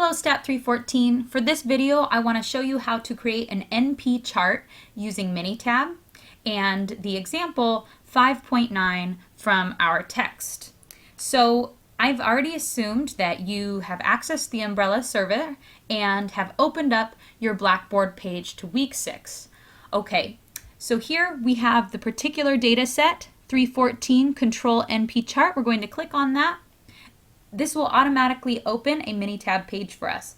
Hello ST314. For this video, I want to show you how to create an NP chart using Minitab and the example 5.9 from our text. So I've already assumed that you have accessed the Umbrella server and have opened up your Blackboard page to week 6. Okay, so here we have the particular data set, 314 control NP chart. We're going to click on that. This will automatically open a Minitab page for us.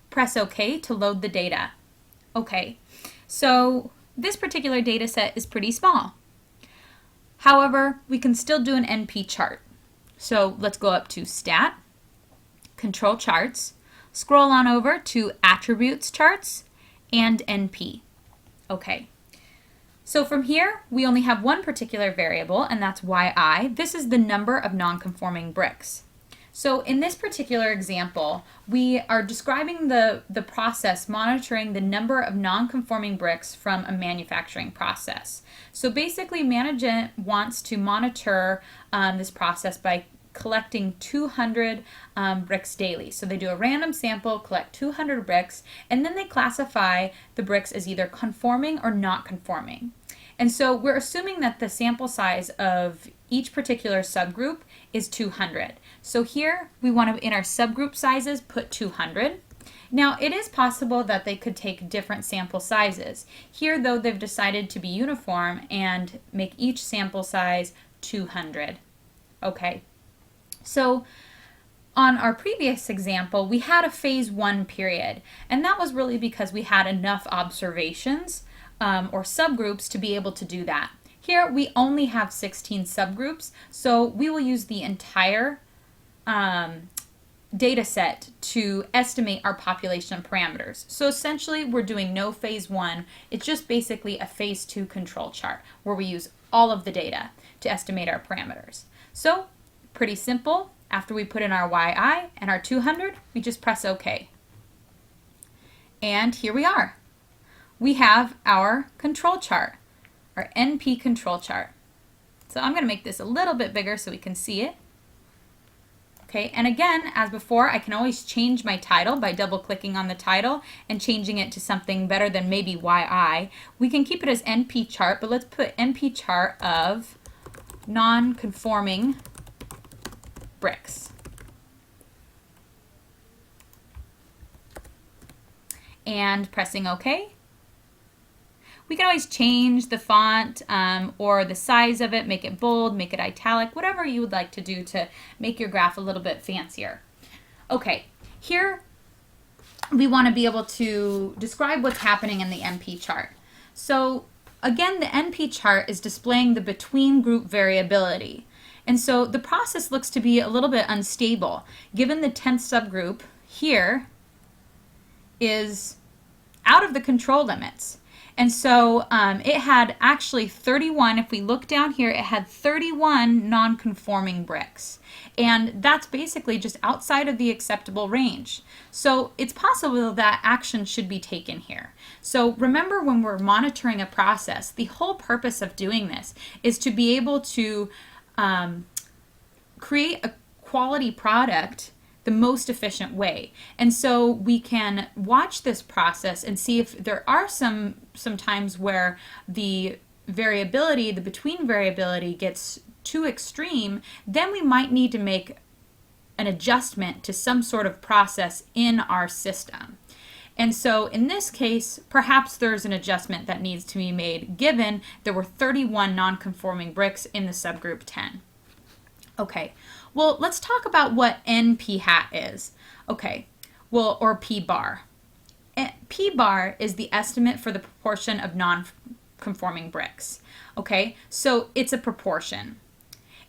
Press OK to load the data. Okay, so this particular data set is pretty small. However, we can still do an NP chart. So let's go up to Stat, Control Charts, scroll on over to Attributes Charts, and NP. Okay. So from here, we only have one particular variable, and that's yi. This is the number of non-conforming bricks. So in this particular example, we are describing the process monitoring the number of non-conforming bricks from a manufacturing process. So basically, management wants to monitor this process by collecting 200 bricks daily. So they do a random sample, collect 200 bricks, and then they classify the bricks as either conforming or not conforming. And so we're assuming that the sample size of each particular subgroup is 200. So here we want to, in our subgroup sizes, put 200. Now it is possible that they could take different sample sizes. Here though, they've decided to be uniform and make each sample size 200. Okay. So on our previous example, we had a phase 1 period, and that was really because we had enough observations or subgroups to be able to do that. Here we only have 16 subgroups, so we will use the entire data set to estimate our population parameters. So essentially we're doing no phase 1, it's just basically a phase 2 control chart where we use all of the data to estimate our parameters. So pretty simple. After we put in our yi and our 200, we just press OK. And here we are. We have our control chart, our NP control chart. So I'm going to make this a little bit bigger so we can see it. Okay, and again, as before, I can always change my title by double-clicking on the title and changing it to something better than maybe yi. We can keep it as NP chart, but let's put NP chart of non-conforming bricks. And pressing OK. We can always change the font or the size of it, make it bold, make it italic, whatever you would like to do to make your graph a little bit fancier. Okay, here we want to be able to describe what's happening in the NP chart. So again, the NP chart is displaying the between group variability. And so the process looks to be a little bit unstable. Given the 10th subgroup here is out of the control limits. And so it had actually 31, if we look down here, it had 31 non-conforming bricks. And that's basically just outside of the acceptable range. So it's possible that action should be taken here. So remember, when we're monitoring a process, the whole purpose of doing this is to be able to create a quality product the most efficient way. And so we can watch this process and see if there are some times where the variability, the between variability gets too extreme, then we might need to make an adjustment to some sort of process in our system. And so in this case, perhaps there's an adjustment that needs to be made given there were 31 non-conforming bricks in the subgroup 10. Okay, well, let's talk about what NP hat is. Okay, well, or P bar. P bar is the estimate for the proportion of non-conforming bricks. Okay, so it's a proportion.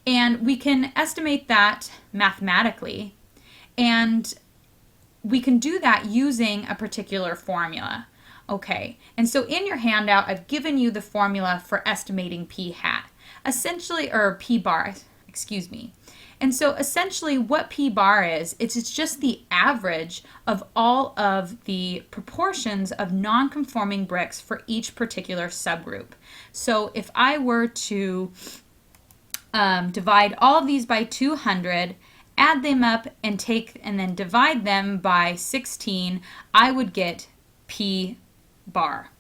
And we can estimate that mathematically, and we can do that using a particular formula. Okay, and so in your handout, I've given you the formula for estimating P hat. Essentially, or P bar, excuse me. And so essentially what P bar is, it's just the average of all of the proportions of non-conforming bricks for each particular subgroup. So if I were to divide all of these by 200 add them up and then divide them by 16, I would get P bar,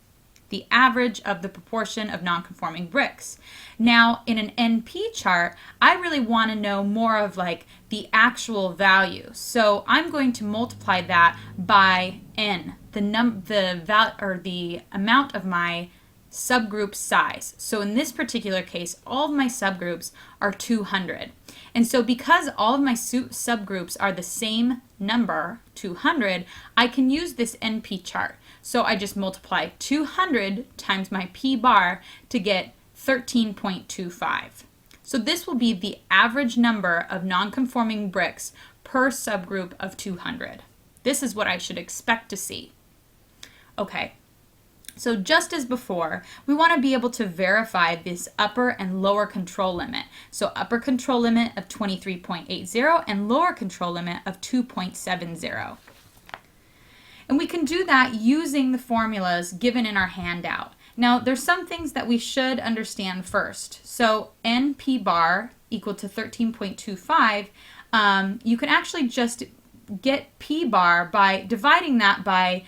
the average of the proportion of nonconforming bricks. Now, in an NP chart, I really want to know more of like the actual value. So I'm going to multiply that by N, the amount of my subgroup size. So in this particular case, all of my subgroups are 200. And so because all of my subgroups are the same number, 200, I can use this NP chart. So I just multiply 200 times my P bar to get 13.25. So this will be the average number of nonconforming bricks per subgroup of 200. This is what I should expect to see. Okay. So just as before, we want to be able to verify this upper and lower control limit. So upper control limit of 23.80 and lower control limit of 2.70. And we can do that using the formulas given in our handout. Now, there's some things that we should understand first. So NP bar equal to 13.25, you can actually just get P bar by dividing that by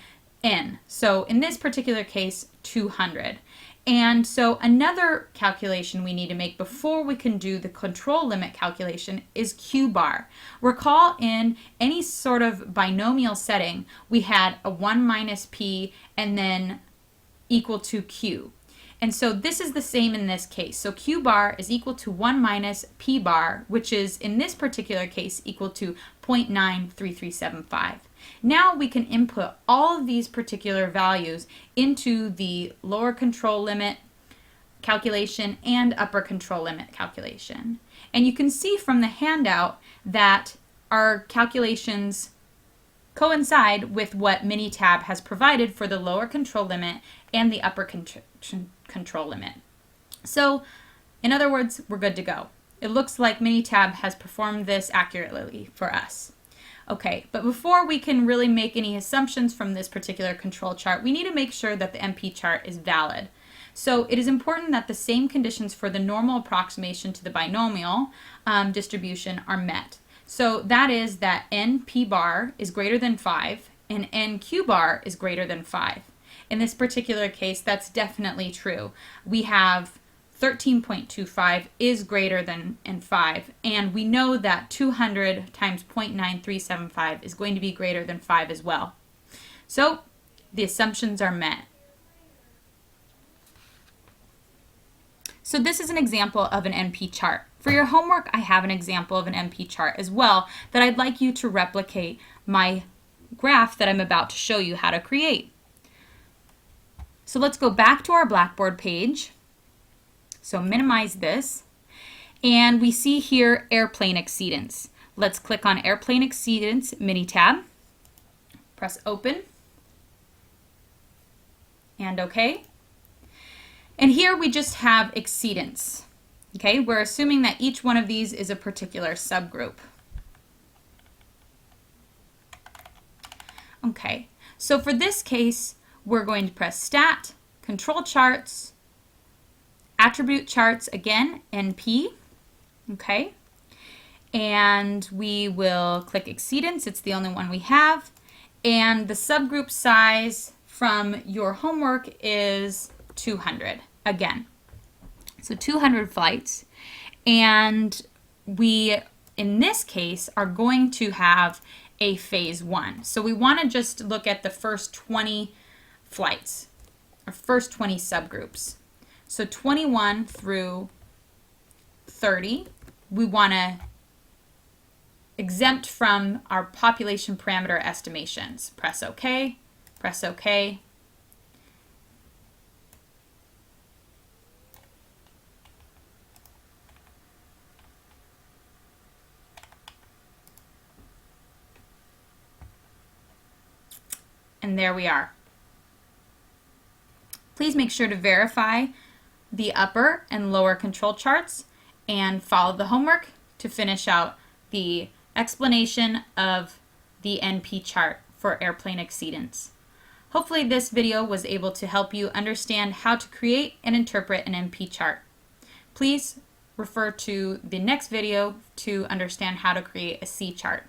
N. So in this particular case, 200. And so another calculation we need to make before we can do the control limit calculation is Q bar. Recall in any sort of binomial setting, we had a 1 minus P and then equal to Q. And so this is the same in this case. So Q bar is equal to 1 minus P bar, which is in this particular case equal to 0.93375. Now we can input all of these particular values into the lower control limit calculation and upper control limit calculation. And you can see from the handout that our calculations coincide with what Minitab has provided for the lower control limit and the upper control limit. So, in other words, we're good to go. It looks like Minitab has performed this accurately for us. Okay, but before we can really make any assumptions from this particular control chart, we need to make sure that the NP chart is valid. So it is important that the same conditions for the normal approximation to the binomial distribution are met. So that is that NP bar is greater than 5 and NQ bar is greater than 5. In this particular case, that's definitely true. We have 13.25 is greater than 5, and we know that 200 times 0.9375 is going to be greater than 5 as well. So the assumptions are met. So this is an example of an NP chart. For your homework, I have an example of an NP chart as well that I'd like you to replicate my graph that I'm about to show you how to create. So let's go back to our Blackboard page. So minimize this, and we see here airplane exceedance. Let's click on airplane exceedance Minitab, press open, and OK. And here we just have exceedance. Okay, we're assuming that each one of these is a particular subgroup. Okay, so for this case, we're going to press Stat, Control Charts, Attribute Charts again, NP, okay, and we will click Exceedance, it's the only one we have, and the subgroup size from your homework is 200, again. So 200 flights, and we, in this case, are going to have a phase 1. So we want to just look at the first 20 flights, or first 20 subgroups. So 21 through 30, we want to exempt from our population parameter estimations. Press OK, press OK. And there we are. Please make sure to verify the upper and lower control charts and follow the homework to finish out the explanation of the NP chart for airplane exceedance. Hopefully this video was able to help you understand how to create and interpret an NP chart. Please refer to the next video to understand how to create a C chart.